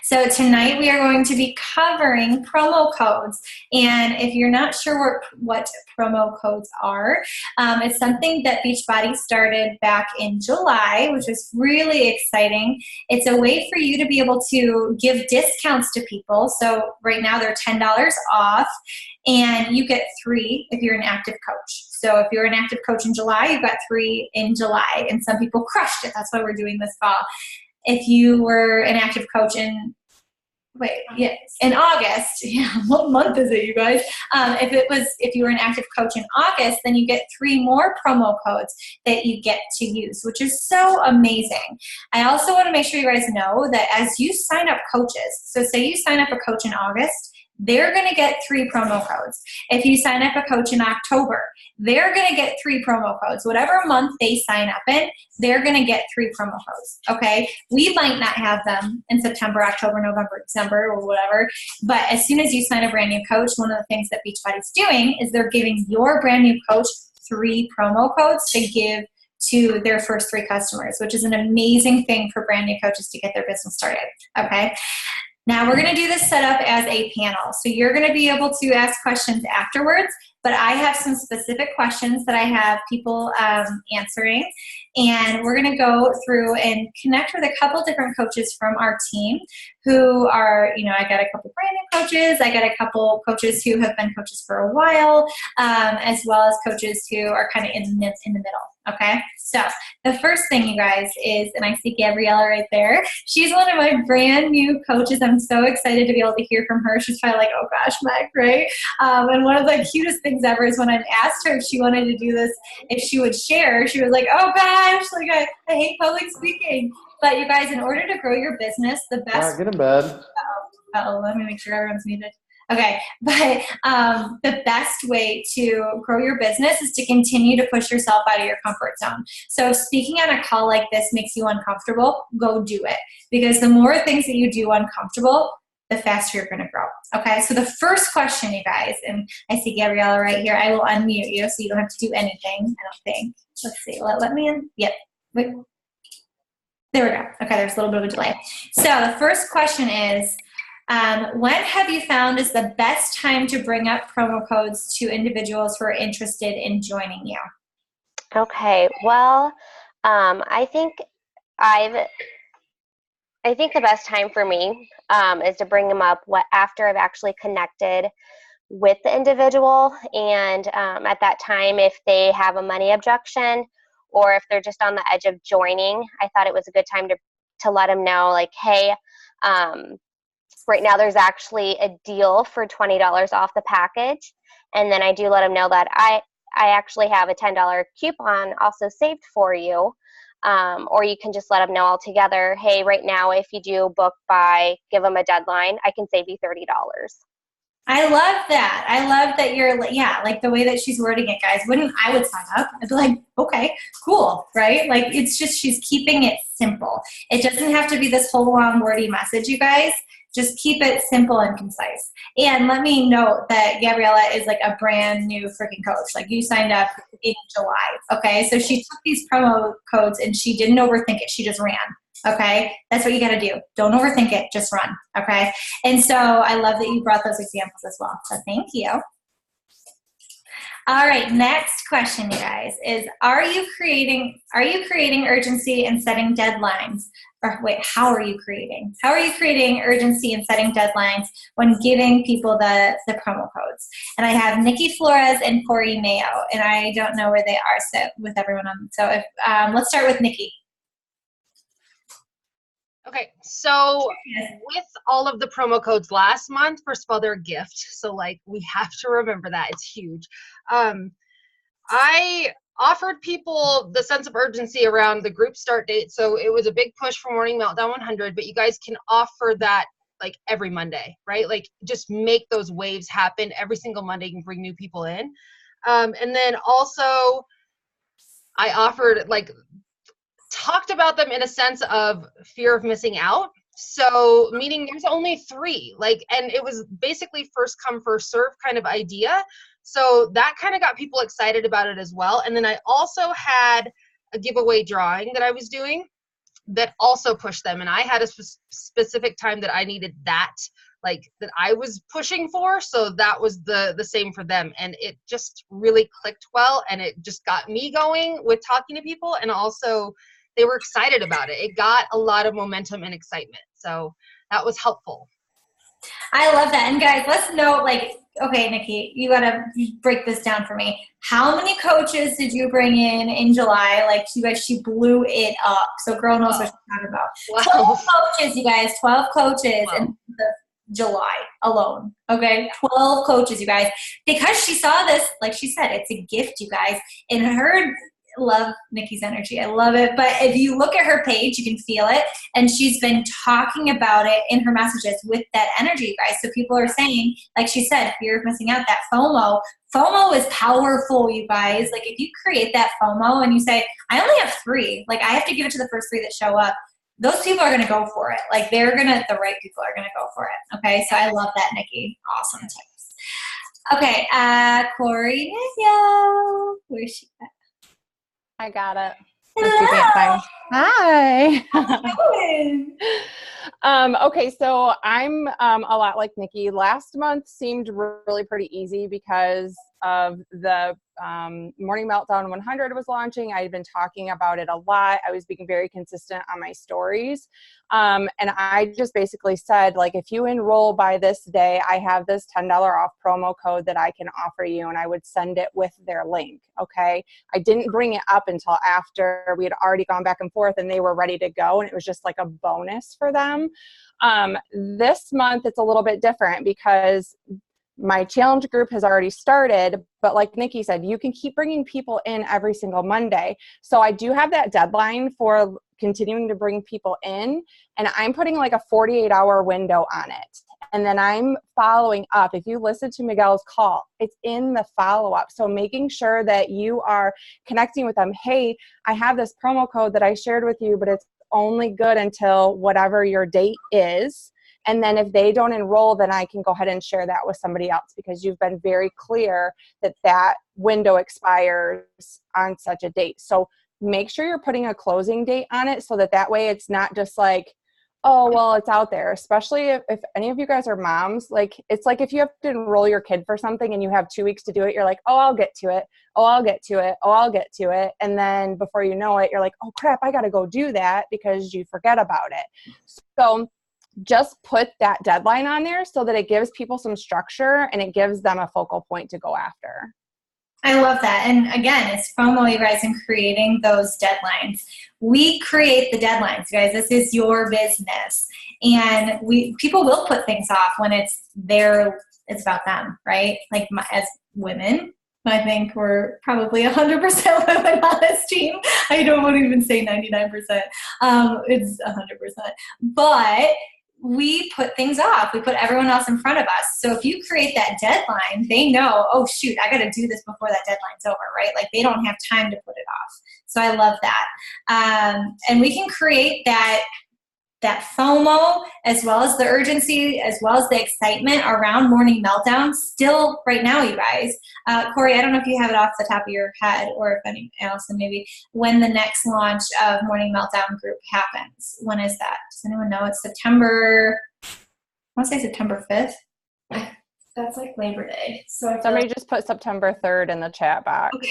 So tonight we are going to be covering promo codes. And if you're not sure what promo codes are, it's something that Beachbody started back in July, which was really exciting. It's a way for you to be able to give discounts to people. So right now they're $10 off, and you get 3 if you're an active coach. So if you're an active coach in July, you've got 3 in July, and some people crushed it. That's why we're doing this fall. If you were an active coach in August, what month is it, you guys? If you were an active coach in August, then you get 3 more promo codes that you get to use, which is so amazing. I also want to make sure you guys know that as you sign up coaches, so say you sign up a coach in August, they're going to get 3 promo codes. If you sign up a coach in October, they're going to get 3 promo codes. Whatever month they sign up in, they're going to get 3 promo codes, okay? We might not have them in September, October, November, December, or whatever, but as soon as you sign a brand new coach, one of the things that Beachbody's doing is they're giving your brand new coach 3 promo codes to give to their first 3 customers, which is an amazing thing for brand new coaches to get their business started, okay? Now we're going to do this setup as a panel. So you're going to be able to ask questions afterwards, but I have some specific questions that I have people answering. And we're going to go through and connect with a couple different coaches from our team who are, I got a couple brand new coaches. I got a couple coaches who have been coaches for a while, as well as coaches who are kind of in the middle. Okay, so the first thing, you guys, is, and I see Gabriella right there. She's one of my brand new coaches. I'm so excited to be able to hear from her. She's probably like, oh gosh, Meg, right? And one of the cutest things ever is when I've asked her if she wanted to do this, if she would share, she was like, oh gosh, like I hate public speaking. But you guys, in order to grow your business, the best— get in bed. let me make sure everyone's muted. Okay, but the best way to grow your business is to continue to push yourself out of your comfort zone. So if speaking on a call like this makes you uncomfortable, go do it. Because the more things that you do uncomfortable, the faster you're going to grow. Okay, so the first question, you guys, and I see Gabriella right here. I will unmute you so you don't have to do anything, I don't think. Let's see, let me in. Yep, wait. There we go. Okay, there's a little bit of a delay. So the first question is, when have you found is the best time to bring up promo codes to individuals who are interested in joining you? Okay, well, I think the best time for me is to bring them up after I've actually connected with the individual, and at that time, if they have a money objection or if they're just on the edge of joining, I thought it was a good time to let them know, like, hey, right now there's actually a deal for $20 off the package. And then I do let them know that I actually have a $10 coupon also saved for you. Or you can just let them know altogether, hey, right now if you do book by, give them a deadline, I can save you $30. I love that. I love that you're, like the way that she's wording it, guys. I would sign up. I'd be like, okay, cool, right? Like, it's just, she's keeping it simple. It doesn't have to be this whole long wordy message, you guys. Just keep it simple and concise. And let me note that Gabriella is like a brand new freaking coach. Like, you signed up in July, okay? So she took these promo codes and she didn't overthink it. She just ran, okay? That's what you got to do. Don't overthink it. Just run, okay? And so I love that you brought those examples as well. So thank you. All right, next question, you guys, is are you creating urgency and setting deadlines? Or wait, how are you creating urgency and setting deadlines when giving people the promo codes? And I have Nikki Flores and Corey Mayo, and I don't know where they are, so with everyone on. So if let's start with Nikki. Okay, so with all of the promo codes last month, first of all, they're a gift. So like, we have to remember that. It's huge. I offered people the sense of urgency around the group start date. So it was a big push for Morning Meltdown 100, but you guys can offer that like every Monday, right? Like, just make those waves happen. Every single Monday you can bring new people in. And then also I offered, like, talked about them in a sense of fear of missing out. So meaning there's only 3, like, and it was basically first come, first serve kind of idea. So that kind of got people excited about it as well. And then I also had a giveaway drawing that I was doing that also pushed them. And I had a specific time that I needed that, like that I was pushing for. So that was the same for them. And it just really clicked well. And it just got me going with talking to people. And also they were excited about it. It got a lot of momentum and excitement. So that was helpful. I love that. And guys, let's note, like, okay, Nikki, you got to break this down for me. How many coaches did you bring in July? Like, you guys, she blew it up. So girl knows what she's talking about. Wow. 12 coaches, you guys, 12 coaches in the July alone. Okay. 12 coaches, you guys, because she saw this, like she said, it's a gift, you guys, and her love Nikki's energy. I love it. But if you look at her page, you can feel it. And she's been talking about it in her messages with that energy, you guys. So people are saying, like she said, fear of missing out, that FOMO. FOMO is powerful, you guys. Like if you create that FOMO and you say, I only have 3, like I have to give it to the first 3 that show up, those people are going to go for it. Like the right people are going to go for it. Okay. So I love that, Nikki. Awesome tips. Okay. Corey Nivio. Where's she at? I got it. Hello. Hi. How's it going? Okay, so I'm a lot like Nikki. Last month seemed really pretty easy because of the Morning Meltdown 100 was launching. I had been talking about it a lot. I was being very consistent on my stories. And I just basically said, like, if you enroll by this day, I have this $10 off promo code that I can offer you, and I would send it with their link, okay? I didn't bring it up until after we had already gone back and forth and they were ready to go, and it was just like a bonus for them. This month, it's a little bit different because my challenge group has already started, but like Nikki said, you can keep bringing people in every single Monday. So I do have that deadline for continuing to bring people in, and I'm putting like a 48-hour window on it. And then I'm following up. If you listen to Miguel's call, it's in the follow-up. So making sure that you are connecting with them. Hey, I have this promo code that I shared with you, but it's only good until whatever your date is. And then if they don't enroll, then I can go ahead and share that with somebody else, because you've been very clear that that window expires on such a date. So make sure you're putting a closing date on it so that way it's not just like, oh, well, it's out there. Especially if any of you guys are moms, like it's like if you have to enroll your kid for something and you have 2 weeks to do it, you're like, oh, I'll get to it. Oh, I'll get to it. Oh, I'll get to it. And then before you know it, you're like, oh crap, I got to go do that because you forget about it. So just put that deadline on there so that it gives people some structure and it gives them a focal point to go after. I love that. And again, it's FOMO, you guys, in creating those deadlines. We create the deadlines, you guys. This is your business. And people will put things off when it's about them, right? Like as women, I think we're probably 100% women on this team. I don't want to even say 99%. It's 100%. But we put things off. We put everyone else in front of us. So if you create that deadline, they know, oh, shoot, I got to do this before that deadline's over, right? Like they don't have time to put it off. So I love that. And we can create that FOMO as well as the urgency, as well as the excitement around Morning Meltdown still right now, you guys. Corey, I don't know if you have it off the top of your head or if anyone else, and maybe when the next launch of Morning Meltdown group happens. When is that? Does anyone know? It's September, I want to say September 5th. That's like Labor Day. So somebody just put September 3rd in the chat box. Okay.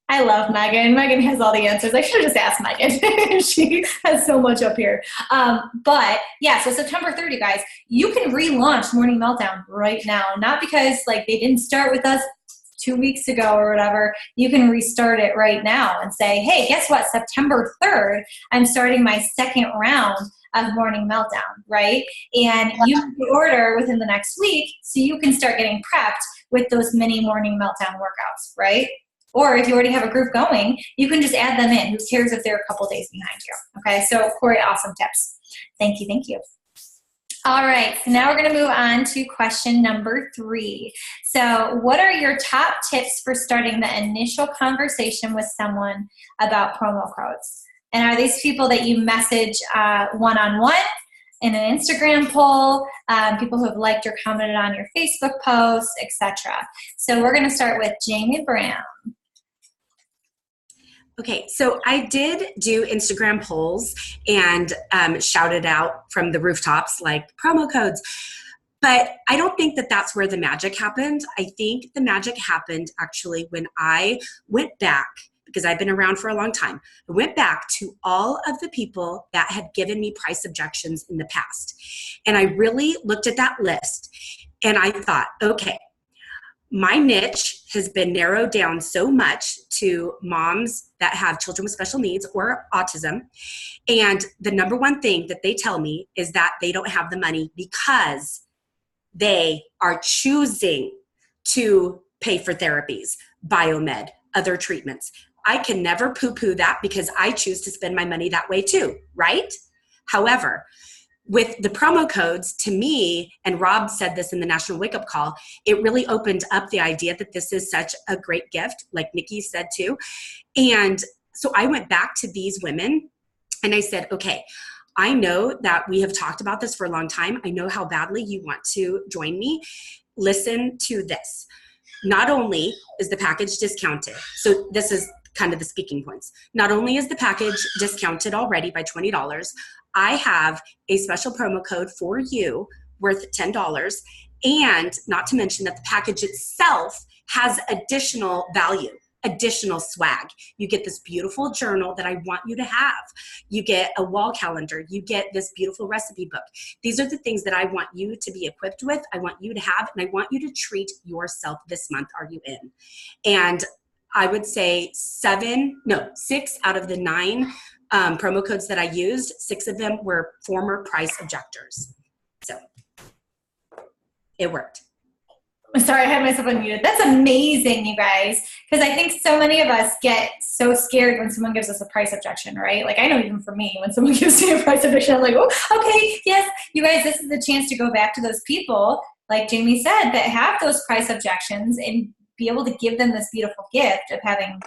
I love Megan. Megan has all the answers. I should have just asked Megan. She has so much up here. But yeah, so September 3rd, you guys, you can relaunch Morning Meltdown right now. Not because like they didn't start with us 2 weeks ago or whatever. You can restart it right now and say, hey, guess what? September 3rd, I'm starting my second round of Morning Meltdown, right? And you can order within the next week so you can start getting prepped with those mini Morning Meltdown workouts, right? Or if you already have a group going, you can just add them in. Who cares if they're a couple days behind you? Okay, so Corey, awesome tips. Thank you, thank you. All right, so now we're going to move on to question number 3. So what are your top tips for starting the initial conversation with someone about promo codes? And are these people that you message one-on-one, in an Instagram poll, people who have liked or commented on your Facebook posts, etc.? So we're going to start with Jamie Brown. Okay, so I did do Instagram polls and shouted out from the rooftops like promo codes, but I don't think that that's where the magic happened. I think the magic happened actually when I went back, because I've been around for a long time. I went back to all of the people that had given me price objections in the past. And I really looked at that list and I thought, okay, my niche has been narrowed down so much to moms that have children with special needs or autism. And the number one thing that they tell me is that they don't have the money because they are choosing to pay for therapies, biomed, other treatments. I can never poo-poo that because I choose to spend my money that way too, right? However, with the promo codes, to me, and Rob said this in the National Wake Up Call, it really opened up the idea that this is such a great gift, like Nikki said too. And so I went back to these women and I said, okay, I know that we have talked about this for a long time. I know how badly you want to join me. Listen to this. Not only is the package discounted, so this is kind of the speaking points. Not only is the package discounted already by $20, I have a special promo code for you worth $10. And not to mention that the package itself has additional value, additional swag. You get this beautiful journal that I want you to have. You get a wall calendar. You get this beautiful recipe book. These are the things that I want you to be equipped with. I want you to have, and I want you to treat yourself this month. Are you in? And I would say 6 out of the 9 promo codes that I used, 6 of them were former price objectors. So it worked. Sorry, I had myself unmuted. That's amazing, you guys, because I think so many of us get so scared when someone gives us a price objection, right? Like I know even for me, when someone gives me a price objection, I'm like, oh, okay, yes, you guys, this is the chance to go back to those people, like Jamie said, that have those price objections and be able to give them this beautiful gift of having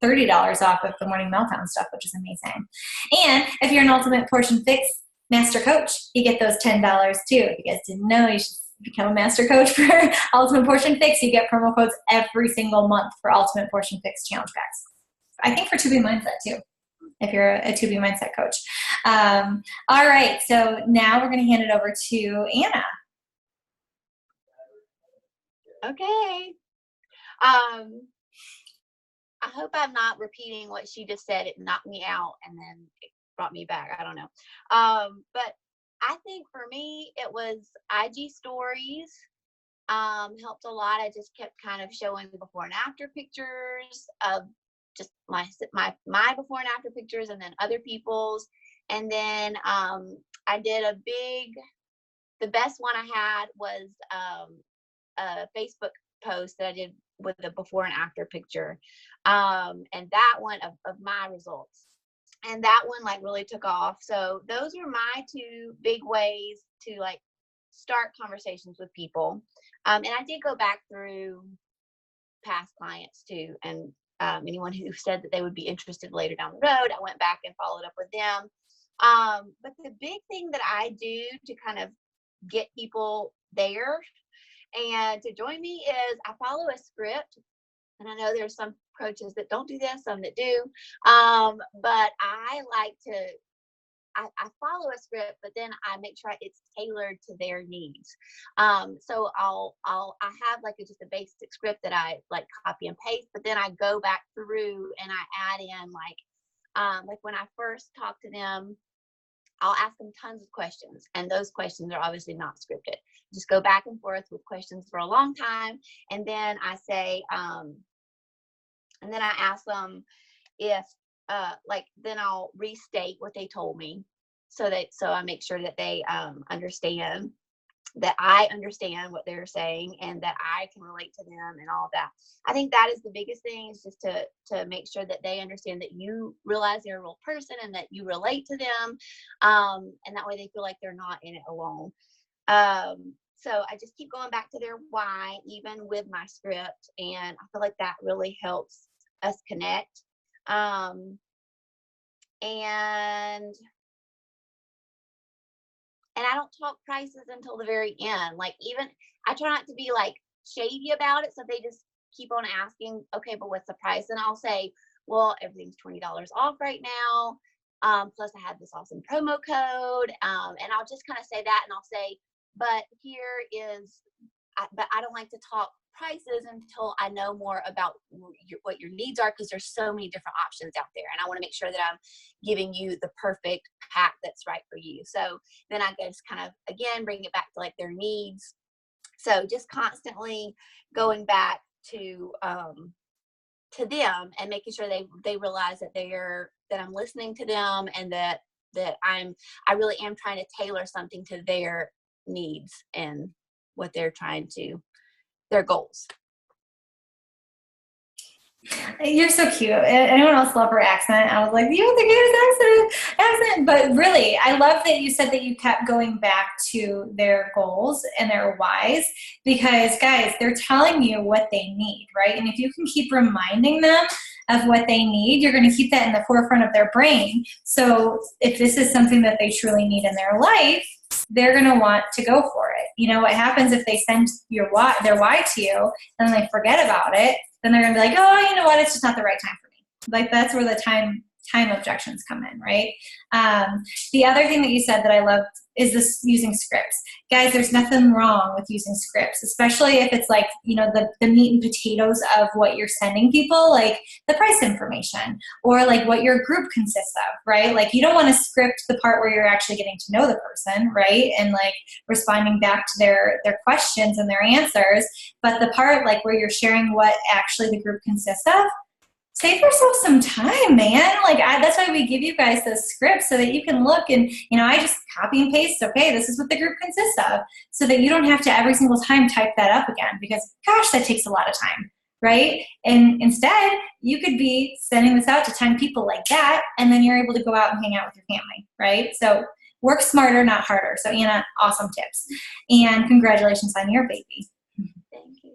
$30 off of the Morning Meltdown stuff, which is amazing. And if you're an Ultimate Portion Fix Master Coach, you get those $10 too. If you guys didn't know, you should become a Master Coach for Ultimate Portion Fix. You get promo codes every single month for Ultimate Portion Fix challenge packs. I think for 2B Mindset too, if you're a 2B Mindset coach. All right, so now we're going to hand it over to Anna. Okay. I hope I'm not repeating what she just said. It knocked me out and then it brought me back. I don't know. But I think for me, it was IG stories helped a lot. I just kept kind of showing before and after pictures of just my before and after pictures and then other people's. And then I did the best one I had was a Facebook post that I did with the before and after picture. And that one of my results. And that one like really took off. So those were my 2 big ways to like start conversations with people. And I did go back through past clients too. And anyone who said that they would be interested later down the road, I went back and followed up with them. But the big thing that I do to kind of get people there and to join me is I follow a script. And I know there's some coaches that don't do this, some that do. But I like to, I follow a script, but then I make sure it's tailored to their needs. So I have like just a basic script that I like copy and paste, but then I go back through and I add in like when I first talk to them, I'll ask them tons of questions, and those questions are obviously not scripted. Just go back and forth with questions for a long time, and then I say, and then I ask them if, then I'll restate what they told me, so I make sure that they understand that I understand what they're saying and that I can relate to them and all of that. I think that is the biggest thing, is just to make sure that they understand that you realize they're a real person and that you relate to them. And that way they feel like they're not in it alone. So I just keep going back to their why, even with my script. And I feel like that really helps us connect. And I don't talk prices until the very end. Like, even I try not to be like shady about it. So they just keep on asking, okay, but what's the price? And I'll say, well, everything's $20 off right now. Plus I have this awesome promo code. And I'll just kind of say that, and I'll say, but here is, but I don't like to talk prices until I know more about what your needs are, because there's so many different options out there, and I want to make sure that I'm giving you the perfect pack that's right for you. So then I just kind of, again, bring it back to like their needs. So just constantly going back to them and making sure they realize that I'm listening to them, and that I really am trying to tailor something to their needs and what they're their goals. You're so cute. Anyone else love her accent? I was like, you have the cutest accent. But really, I love that you said that you kept going back to their goals and their whys, because guys, they're telling you what they need, right? And if you can keep reminding them of what they need, you're going to keep that in the forefront of their brain. So if this is something that they truly need in their life, they're going to want to go for it. You know, what happens if they send their why to you and they forget about it, then they're going to be like, oh, you know what, it's just not the right time for me. Like, that's where the time objections come in, right? The other thing that you said that I love is this using scripts. Guys, there's nothing wrong with using scripts, especially if it's like, you know, the meat and potatoes of what you're sending people, like the price information or like what your group consists of, right? Like, you don't want to script the part where you're actually getting to know the person, right? And like responding back to their questions and their answers. But the part like where you're sharing what actually the group consists of, save yourself some time, man. Like, that's why we give you guys those scripts so that you can look and, you know, I just copy and paste, okay, this is what the group consists of, so that you don't have to every single time type that up again, because gosh, that takes a lot of time, right? And instead, you could be sending this out to 10 people like that, and then you're able to go out and hang out with your family, right? So work smarter, not harder. So Anna, awesome tips. And congratulations on your baby. Thank you.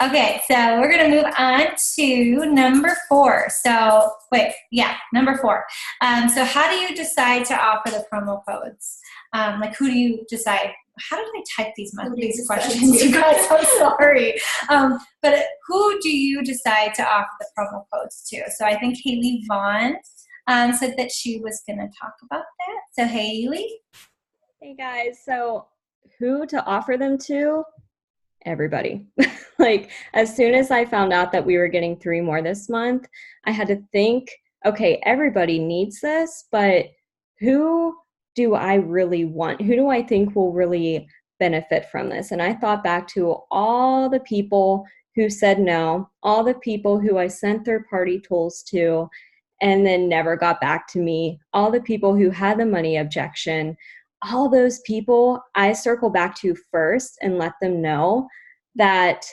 Okay, so we're going to move on to number 4. So, number 4. So how do you decide to offer the promo codes? Like, who do you decide? How did I type these questions? You guys, I'm sorry. But who do you decide to offer the promo codes to? So I think Haley Vaughn said that she was going to talk about that. So Haley? Hey guys, so who to offer them to? Everybody. Like, as soon as I found out that we were getting 3 more this month, I had to think, okay, everybody needs this, but who do I really want? Who do I think will really benefit from this? And I thought back to all the people who said no, all the people who I sent third-party tools to and then never got back to me, all the people who had the money objection. All those people I circle back to first and let them know that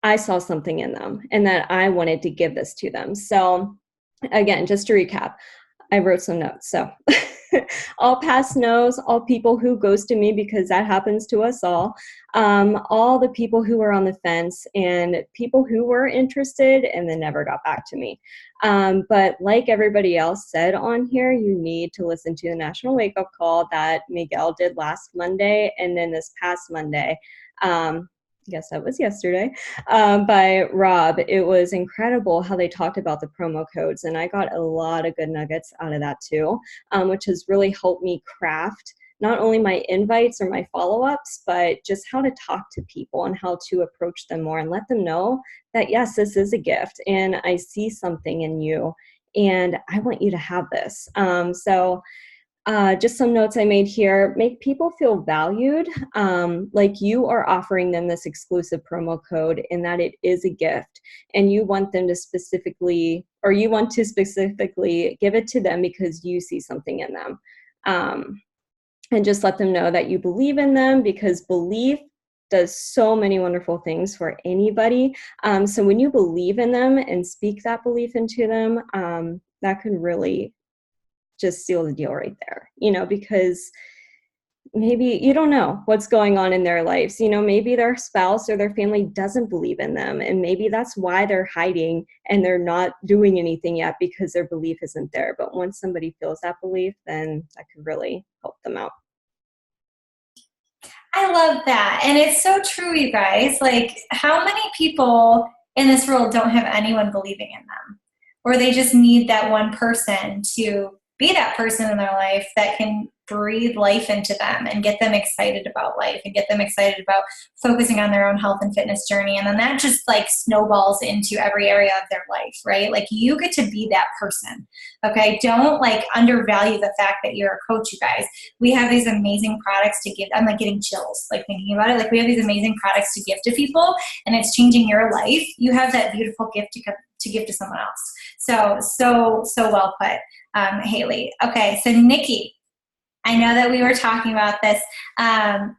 I saw something in them and that I wanted to give this to them. So again, just to recap, I wrote some notes. So all past no's, all people who ghosted me, because that happens to us all the people who were on the fence, and people who were interested and then never got back to me. But like everybody else said on here, you need to listen to the National Wake Up Call that Miguel did last Monday, and then this past Monday, I guess that was yesterday, by Rob. It was incredible how they talked about the promo codes, and I got a lot of good nuggets out of that too, which has really helped me craft not only my invites or my follow-ups, but just how to talk to people and how to approach them more and let them know that, yes, this is a gift and I see something in you and I want you to have this. Just some notes I made here: make people feel valued, like you are offering them this exclusive promo code and that it is a gift, and you want them to specifically give it to them because you see something in them. And just let them know that you believe in them, because belief does so many wonderful things for anybody. So when you believe in them and speak that belief into them, that can really just seal the deal right there, because maybe you don't know what's going on in their lives. Maybe their spouse or their family doesn't believe in them, and maybe that's why they're hiding and they're not doing anything yet, because their belief isn't there. But once somebody feels that belief, then that could really help them out. I love that. And it's so true, you guys. Like, how many people in this world don't have anyone believing in them? or they just need that one person to be that person in their life that can breathe life into them and get them excited about life and get them excited about focusing on their own health and fitness journey. And then that just like snowballs into every area of their life, right? Like you get to be that person. Okay. Don't like undervalue the fact that you're a coach, you guys. We have these amazing products to give. I'm like getting chills, like thinking about it. Like we have these amazing products to give to people and it's changing your life. You have that beautiful gift to give to someone else. So well put, Haley. Okay. So Nikki, I know that we were talking about this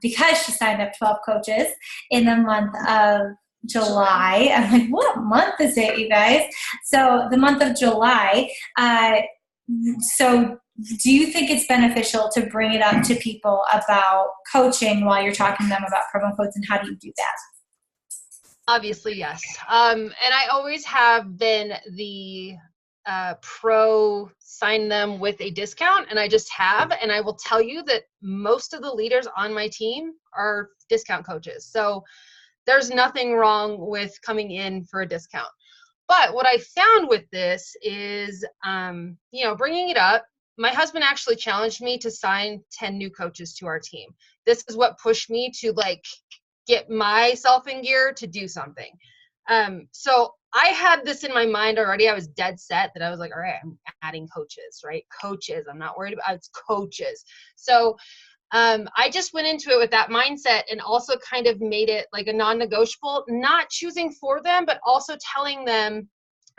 because she signed up 12 coaches in the month of July. I'm like, what month is it, you guys? So the month of July. So do you think it's beneficial to bring it up to people about coaching while you're talking to them about promo codes, and how do you do that? Obviously, yes. And I always have been the pro sign them with a discount, and I just have, and I will tell you that most of the leaders on my team are discount coaches. So there's nothing wrong with coming in for a discount. But what I found with this is, bringing it up, my husband actually challenged me to sign 10 new coaches to our team. This is what pushed me to like get myself in gear to do something. So I had this in my mind already. I was dead set that I was like, all right, I'm adding coaches, right? Coaches. I'm not worried about, it's coaches. So I just went into it with that mindset and also kind of made it like a non-negotiable, not choosing for them, but also telling them,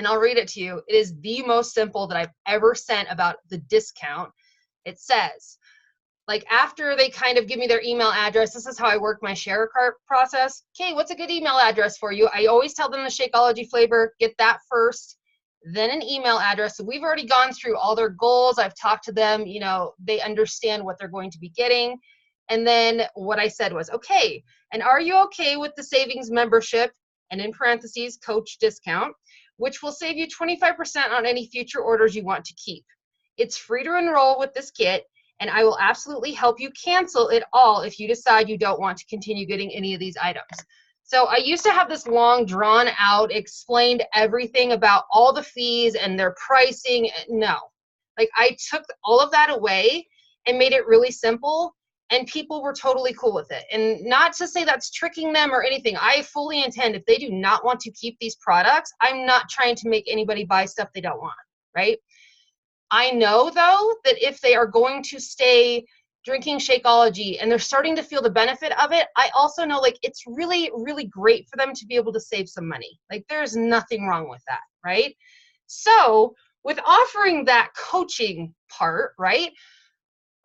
and I'll read it to you. It is the most simple that I've ever sent about the discount. It says, like after they kind of give me their email address, this is how I work my share cart process. Okay, what's a good email address for you? I always tell them the Shakeology flavor, get that first, then an email address. So we've already gone through all their goals. I've talked to them, they understand what they're going to be getting. And then what I said was, okay, and are you okay with the savings membership, and in parentheses, coach discount, which will save you 25% on any future orders you want to keep. It's free to enroll with this kit, and I will absolutely help you cancel it all if you decide you don't want to continue getting any of these items. So I used to have this long, drawn out, explained everything about all the fees and their pricing. No, like I took all of that away and made it really simple, and people were totally cool with it. And not to say that's tricking them or anything. I fully intend, if they do not want to keep these products, I'm not trying to make anybody buy stuff they don't want, right? I know, though, that if they are going to stay drinking Shakeology and they're starting to feel the benefit of it, I also know like it's really, really great for them to be able to save some money. Like there's nothing wrong with that, right? So with offering that coaching part, right,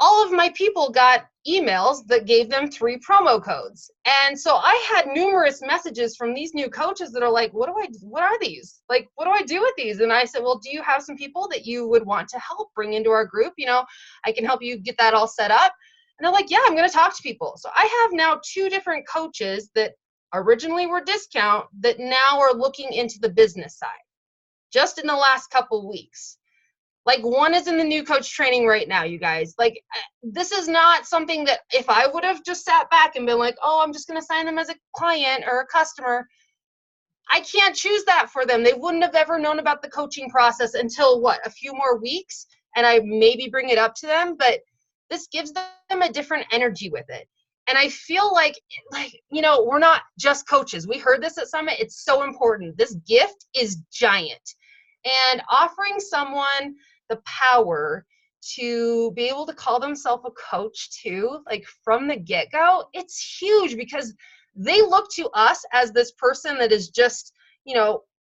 all of my people got emails that gave them 3 promo codes. And so I had numerous messages from these new coaches that are like, what are these? Like, what do I do with these? And I said, well, do you have some people that you would want to help bring into our group? I can help you get that all set up. And they're like, yeah, I'm going to talk to people. So I have now 2 different coaches that originally were discount that now are looking into the business side just in the last couple weeks. Like one is in the new coach training right now, you guys. Like this is not something that if I would have just sat back and been like, oh, I'm just going to sign them as a client or a customer, I can't choose that for them. They wouldn't have ever known about the coaching process until a few more weeks. And I maybe bring it up to them, but this gives them a different energy with it. And I feel like, we're not just coaches. We heard this at Summit. It's so important. This gift is giant. And offering someone the power to be able to call themselves a coach too, like from the get-go, it's huge because they look to us as this person that is just,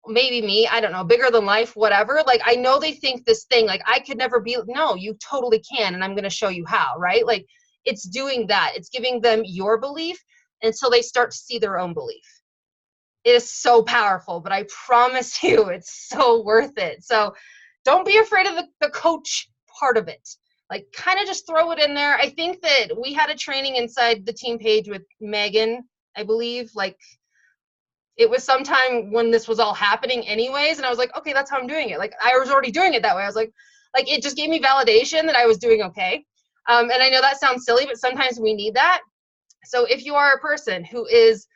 maybe me, I don't know, bigger than life, whatever. Like, I know they think this thing, like I could never be, no, you totally can. And I'm going to show you how, right? Like it's doing that. It's giving them your belief until they start to see their own belief. It is so powerful, but I promise you it's so worth it. So don't be afraid of the coach part of it. Like kind of just throw it in there. I think that we had a training inside the team page with Megan, I believe, like it was sometime when this was all happening anyways. And I was like, okay, that's how I'm doing it. Like I was already doing it that way. I was like it just gave me validation that I was doing okay. And I know that sounds silly, but sometimes we need that. So if you are a person who is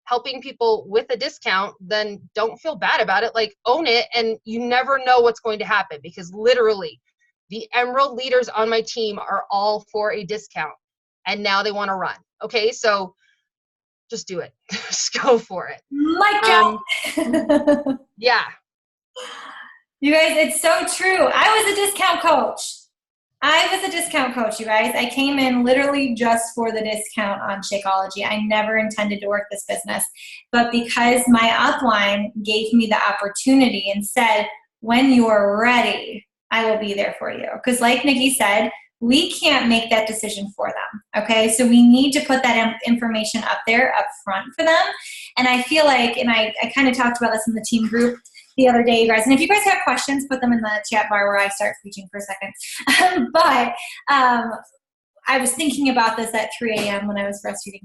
helping people with a discount, then don't feel bad about it. Like, own it. And you never know what's going to happen, because literally the Emerald leaders on my team are all for a discount, and now they want to run. Okay. So just do it. Just go for it. Yeah. You guys, it's so true. I was a discount coach, you guys. I came in literally just for the discount on Shakeology. I never intended to work this business. But because my upline gave me the opportunity and said, when you're ready, I will be there for you. Because like Nikki said, we can't make that decision for them, okay? So we need to put that information up there up front for them. And I feel like, and I kind of talked about this in the team group the other day, you guys, and if you guys have questions, put them in the chat bar where I start preaching for a second. But I was thinking about this at 3 a.m. when I was breastfeeding.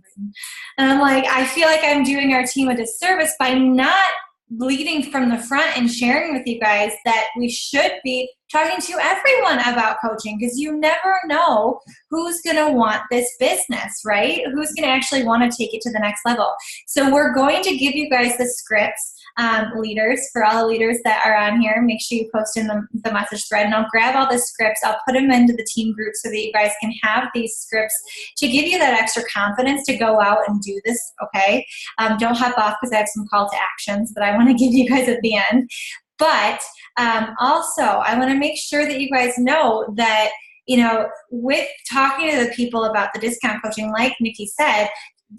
And I'm like, I feel like I'm doing our team a disservice by not leading from the front and sharing with you guys that we should be talking to everyone about coaching, because you never know who's going to want this business, right? Who's going to actually want to take it to the next level. So we're going to give you guys the scripts, leaders, for all the leaders that are on here. Make sure you post in the message thread, and I'll grab all the scripts. I'll put them into the team group so that you guys can have these scripts to give you that extra confidence to go out and do this, okay? Don't hop off, because I have some call to actions that I want to give you guys at the end. But also, I want to make sure that you guys know that, with talking to the people about the discount coaching, like Nikki said,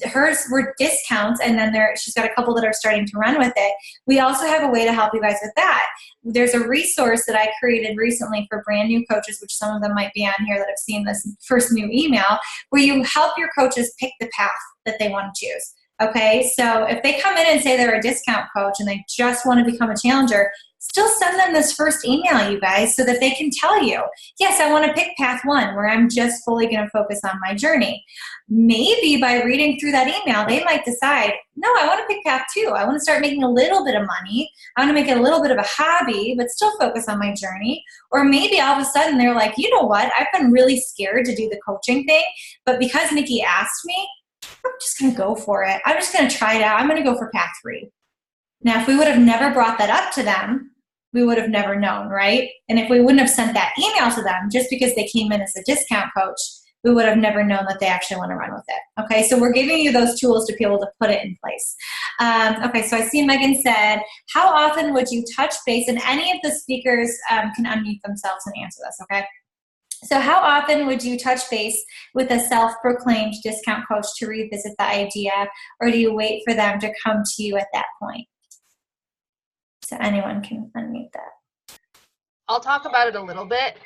hers were discounts, and then she's got a couple that are starting to run with it. We also have a way to help you guys with that. There's a resource that I created recently for brand new coaches, which some of them might be on here that have seen this first new email, where you help your coaches pick the path that they want to choose. Okay, so if they come in and say they're a discount coach and they just want to become a challenger, still send them this first email, you guys, so that they can tell you, yes, I want to pick path 1, where I'm just fully going to focus on my journey. Maybe by reading through that email, they might decide, no, I want to pick path 2. I want to start making a little bit of money. I want to make it a little bit of a hobby, but still focus on my journey. Or maybe all of a sudden they're like, you know what, I've been really scared to do the coaching thing, but because Nikki asked me, I'm just going to go for it. I'm just going to try it out. I'm going to go for path 3. Now, if we would have never brought that up to them, we would have never known, right? And if we wouldn't have sent that email to them just because they came in as a discount coach, we would have never known that they actually want to run with it. Okay, so we're giving you those tools to be able to put it in place. Okay, so I see Megan said, how often would you touch base? And any of the speakers can unmute themselves and answer this, okay? So how often would you touch base with a self-proclaimed discount coach to revisit the idea, or do you wait for them to come to you at that point? So anyone can unmute that. I'll talk about it a little bit.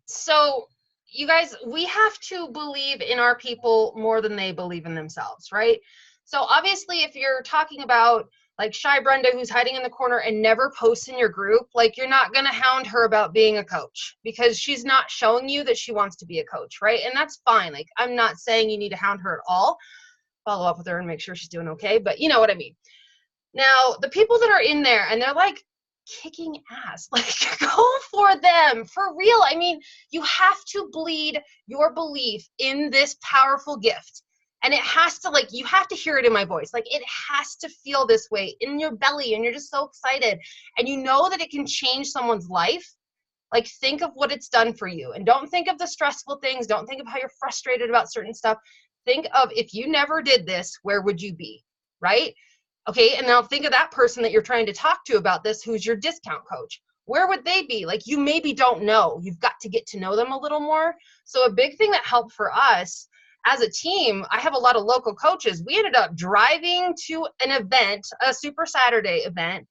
So you guys, we have to believe in our people more than they believe in themselves, right? So obviously, if you're talking about like Shy Brenda, who's hiding in the corner and never posts in your group, like, you're not going to hound her about being a coach, because she's not showing you that she wants to be a coach, right? And that's fine. Like, I'm not saying you need to hound her at all. Follow up with her and make sure she's doing okay, but you know what I mean. Now, the people that are in there and they're like kicking ass, like, go for them, for real. I mean, you have to bleed your belief in this powerful gift. And it has to, like, you have to hear it in my voice. Like, it has to feel this way in your belly, and you're just so excited. And you know that it can change someone's life. Like, think of what it's done for you. And don't think of the stressful things. Don't think of how you're frustrated about certain stuff. Think of, if you never did this, where would you be, right? Okay, and now think of that person that you're trying to talk to about this, who's your discount coach. Where would they be? Like, you maybe don't know. You've got to get to know them a little more. So a big thing that helped for us as a team, I have a lot of local coaches. We ended up driving to an event, a Super Saturday event,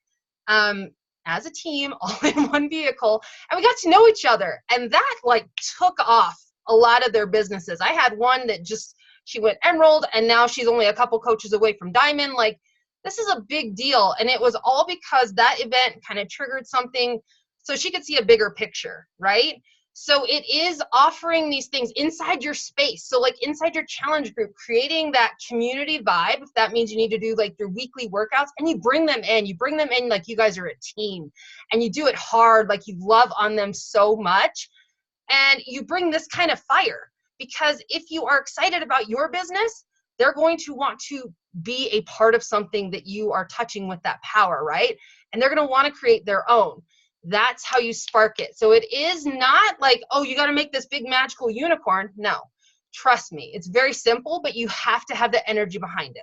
as a team, all in one vehicle, and we got to know each other. And that, like, took off a lot of their businesses. I had one that she went Emerald, and now she's only a couple coaches away from Diamond. Like, this is a big deal. And it was all because that event kind of triggered something so she could see a bigger picture, right? So it is offering these things inside your space. So like inside your challenge group, creating that community vibe. If that means you need to do like your weekly workouts, and you bring them in like you guys are a team, and you do it hard, like you love on them so much. And you bring this kind of fire, because if you are excited about your business, they're going to want to be a part of something that you are touching with that power, right? And they're going to want to create their own. That's how you spark it. So it is not like, oh, you got to make this big magical unicorn. No, trust me. It's very simple, but you have to have the energy behind it.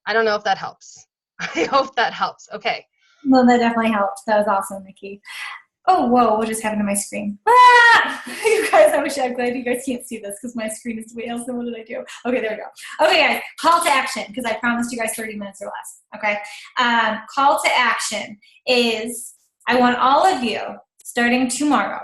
I don't know if that helps. I hope that helps. Okay. Well, that definitely helps. That was awesome, Nikki. Oh, whoa, what just happened to my screen? Ah! You guys, I'm glad you guys can't see this because my screen is way else. So what did I do? Okay, there we go. Okay, guys, call to action, because I promised you guys 30 minutes or less, okay? Call to action is, I want all of you, starting tomorrow,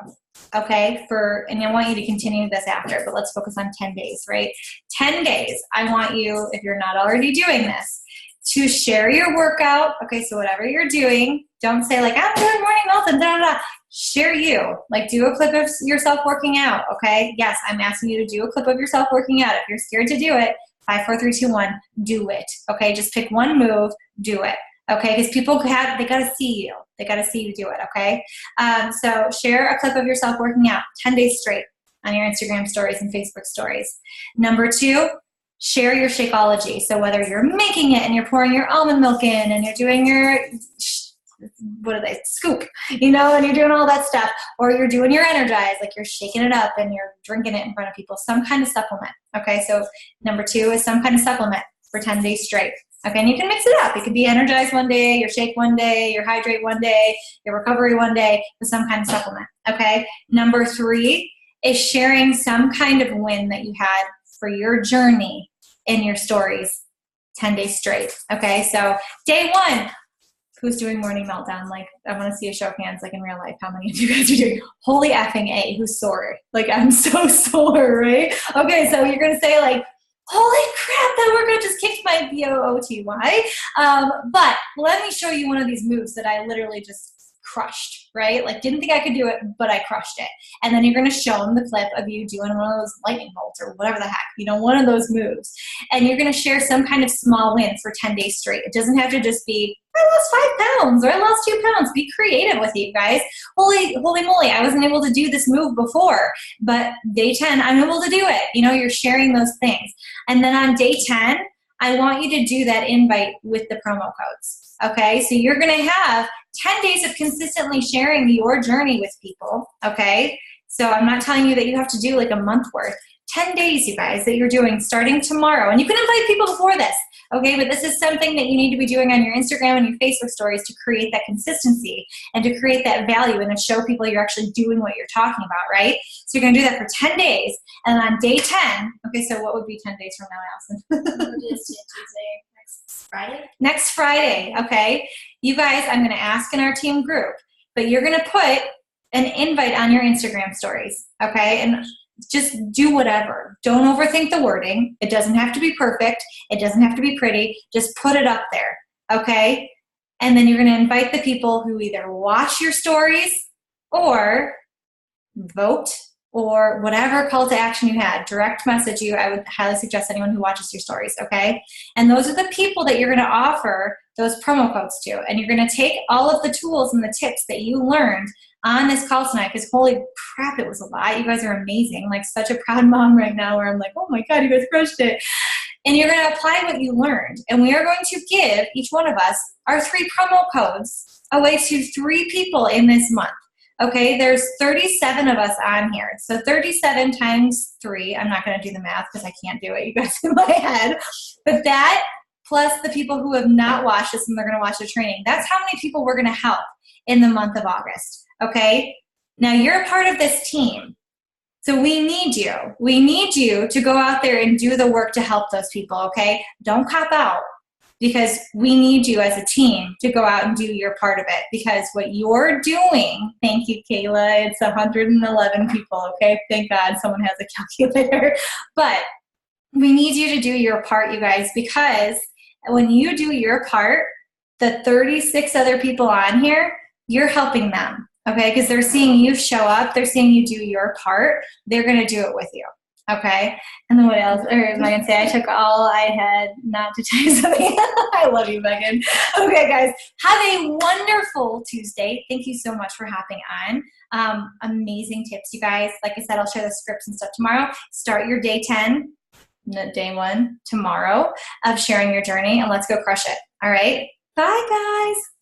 okay, and I want you to continue this after, but let's focus on 10 days, right? 10 days, I want you, if you're not already doing this, to share your workout. Okay, so whatever you're doing, don't say like, I'm doing morning melt, da, da, da. Share you. Like, do a clip of yourself working out, okay? Yes, I'm asking you to do a clip of yourself working out. If you're scared to do it, 5, 4, 3, 2, 1, do it, okay? Just pick one move, do it, okay? Because people they got to see you. They got to see you do it, okay? So share a clip of yourself working out 10 days straight on your Instagram stories and Facebook stories. Number 2, share your Shakeology. So whether you're making it and you're pouring your almond milk in and you're doing your, scoop, and you're doing all that stuff, or you're doing your Energize, like you're shaking it up and you're drinking it in front of people, some kind of supplement, okay? So number 2 is some kind of supplement for 10 days straight, okay? And you can mix it up. It could be Energize one day, your shake one day, your hydrate one day, your recovery one day, with some kind of supplement, okay? Number 3 is sharing some kind of win that you had for your journey in your stories 10 days straight, okay? So day 1, who's doing morning meltdown? Like, I want to see a show of hands, like in real life, how many of you guys are doing? Holy effing A, who's sore? Like, I'm so sore, right? Okay, so you're going to say like, holy crap, that workout just kicked my BOOTY. But let me show you one of these moves that I literally just crushed, right? Like, didn't think I could do it, but I crushed it. And then you're going to show them the clip of you doing one of those lightning bolts or whatever the heck, one of those moves. And you're going to share some kind of small win for 10 days straight. It doesn't have to just be, I lost 5 pounds or I lost 2 pounds. Be creative with it, you guys. Holy moly, I wasn't able to do this move before, but day 10, I'm able to do it. You're sharing those things. And then on day 10, I want you to do that invite with the promo codes, okay? So you're going to have 10 days of consistently sharing your journey with people, okay? So I'm not telling you that you have to do like a month worth. 10 days, you guys, that you're doing starting tomorrow. And you can invite people before this, okay? But this is something that you need to be doing on your Instagram and your Facebook stories to create that consistency and to create that value and to show people you're actually doing what you're talking about, right? So you're going to do that for 10 days. And on day 10, okay, so what would be 10 days from now, Allison? Friday? Next Friday, okay? You guys, I'm going to ask in our team group, but you're going to put an invite on your Instagram stories, okay? And just do whatever. Don't overthink the wording. It doesn't have to be perfect. It doesn't have to be pretty. Just put it up there, okay? And then you're going to invite the people who either watch your stories or vote or whatever call to action you had, direct message you. I would highly suggest anyone who watches your stories, okay? And those are the people that you're going to offer those promo codes to. And you're going to take all of the tools and the tips that you learned on this call tonight, because holy crap, it was a lot. You guys are amazing. Like, such a proud mom right now where I'm like, oh my God, you guys crushed it. And you're going to apply what you learned. And we are going to give each one of us our 3 promo codes away to 3 people in this month. Okay, there's 37 of us on here. So 37 times 3, I'm not going to do the math because I can't do it, you guys, in my head. But that plus the people who have not watched this and they're going to watch the training, that's how many people we're going to help in the month of August. Okay, now you're a part of this team. So we need you. We need you to go out there and do the work to help those people, okay? Don't cop out, because we need you as a team to go out and do your part of it, because what you're doing, thank you, Kayla, it's 111 people, okay? Thank God someone has a calculator. But we need you to do your part, you guys, because when you do your part, the 36 other people on here, you're helping them, okay? Because they're seeing you show up. They're seeing you do your part. They're going to do it with you, okay? And then what else? Or am I going to say I took all I had not to tell you something? I love you, Megan. Okay, guys. Have a wonderful Tuesday. Thank you so much for hopping on. Amazing tips, you guys. Like I said, I'll share the scripts and stuff tomorrow. Start your day 10 day one tomorrow of sharing your journey, and let's go crush it. All right. Bye, guys.